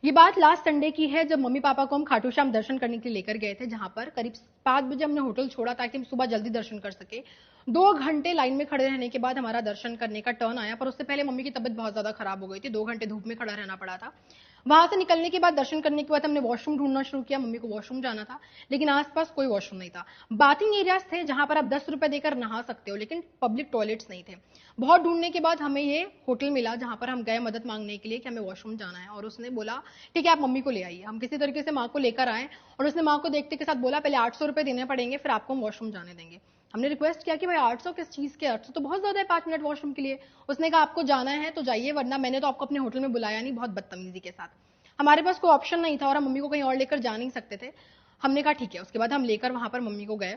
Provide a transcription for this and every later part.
ये बात last Sunday की है, जब मम्मी पापा को हम खाटू श्याम दर्शन करने के लिए लेकर गए थे, जहां पर करीब 5 बजे हमने होटल छोड़ा ताकि हम सुबह जल्दी दर्शन कर सके। 2 घंटे लाइन में खड़े रहने के बाद हमारा दर्शन करने का टर्न आया, पर उससे पहले मम्मी की तबीयत बहुत ज्यादा खराब हो गई थी। 2 घंटे धूप में खड़ा रहना पड़ा था। वहां से निकलने के बाद, दर्शन करने के बाद हमने वॉशरूम ढूंढना शुरू किया। मम्मी को वॉशरूम जाना था, लेकिन आसपास कोई वॉशरूम नहीं था। बाथिंग एरियाज थे जहां पर आप 10 रुपए देकर नहा सकते हो, लेकिन पब्लिक टॉयलेट्स नहीं थे। बहुत ढूंढने के बाद हमें ये होटल मिला जहां पर हम गए मदद मांगने के लिए कि हमें वॉशरूम जाना है, और उसने बोला ठीक है आप मम्मी को ले आइए। हम किसी तरीके से माँ को लेकर आए, और उसने माँ को देखते के साथ बोला पहले 800 रुपए देने पड़ेंगे, फिर आपको हम वॉशरूम जाने देंगे। हमने रिक्वेस्ट किया कि भाई 800 किस चीज के, 800 तो बहुत ज्यादा है 5 मिनट वॉशरूम के लिए। उसने कहा आपको जाना है तो जाइए, वरना मैंने तो आपको अपने होटल में बुलाया नहीं, बहुत बदतमीजी के साथ। हमारे पास कोई ऑप्शन नहीं था और हम मम्मी को कहीं और लेकर जा नहीं सकते थे। हमने कहा ठीक है। उसके बाद हम लेकर वहां पर मम्मी को गए।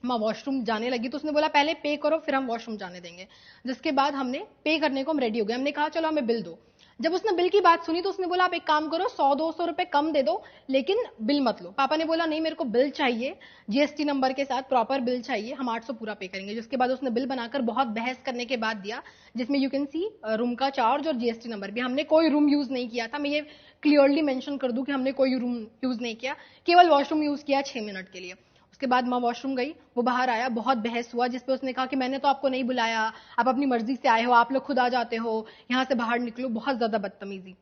माँ वॉशरूम जाने लगी तो उसने बोला पहले पे करो फिर हम वॉशरूम जाने देंगे। जिसके बाद हमने पे करने को हम रेडी हो गए। हमने कहा चलो हमें बिल दो। जब उसने बिल की बात सुनी तो उसने बोला आप एक काम करो 100-200 रुपए कम दे दो, लेकिन बिल मत लो। पापा ने बोला नहीं मेरे को बिल चाहिए, जीएसटी नंबर के साथ प्रॉपर बिल चाहिए, हम 800 पूरा पे करेंगे। जिसके बाद उसने बिल बनाकर बहुत बहस करने के बाद दिया, जिसमें यू कैन सी रूम का चार्ज और जीएसटी नंबर भी। हमने कोई रूम यूज नहीं किया था, मैं ये क्लियरली मेंशन कर दूं कि हमने कोई रूम यूज नहीं किया, केवल वॉशरूम यूज किया 6 मिनट के लिए। उसके बाद माँ वॉशरूम गई, वो बाहर आया, बहुत बहस हुआ, जिसपे उसने कहा कि मैंने तो आपको नहीं बुलाया, आप अपनी मर्जी से आए हो, आप लोग खुद आ जाते हो, यहाँ से बाहर निकलो। बहुत ज्यादा बदतमीजी।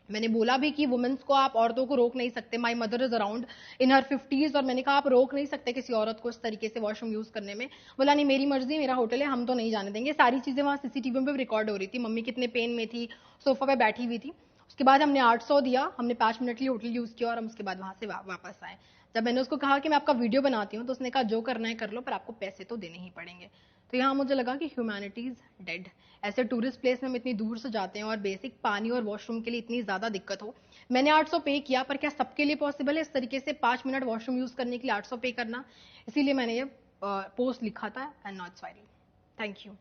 मैंने बोला भी कि वुमेन्स को, आप औरतों को रोक नहीं सकते। My mother is around in her 50s, और मैंने कहा आप रोक नहीं सकते किसी औरत को इस तरीके से वॉशरूम यूज करने में। बोला नहीं मेरी मर्जी, मेरा होटल है, हम तो नहीं जाने देंगे। सारी चीजें वहां सीसीटीवी में रिकॉर्ड हो रही थी। मम्मी कितने पेन में थी, सोफा पे बैठी हुई थी। उसके बाद हमने 800 दिया, हमने 5 मिनट के लिए होटल यूज किया, और हम उसके बाद वहां से वापस आए। जब मैंने उसको कहा कि मैं आपका वीडियो बनाती हूँ, तो उसने कहा जो करना है कर लो, पर आपको पैसे तो देने ही पड़ेंगे। तो यहाँ मुझे लगा कि ह्यूमैनिटीज डेड। ऐसे टूरिस्ट प्लेस में हम इतनी दूर से जाते हैं और बेसिक पानी और वॉशरूम के लिए इतनी ज्यादा दिक्कत हो। मैंने 800 पे किया, पर क्या सबके लिए पॉसिबल है इस तरीके से 5 मिनट वॉशरूम यूज करने के लिए 800 पे करना? इसीलिए मैंने ये पोस्ट लिखा था, and not sorry. Thank you.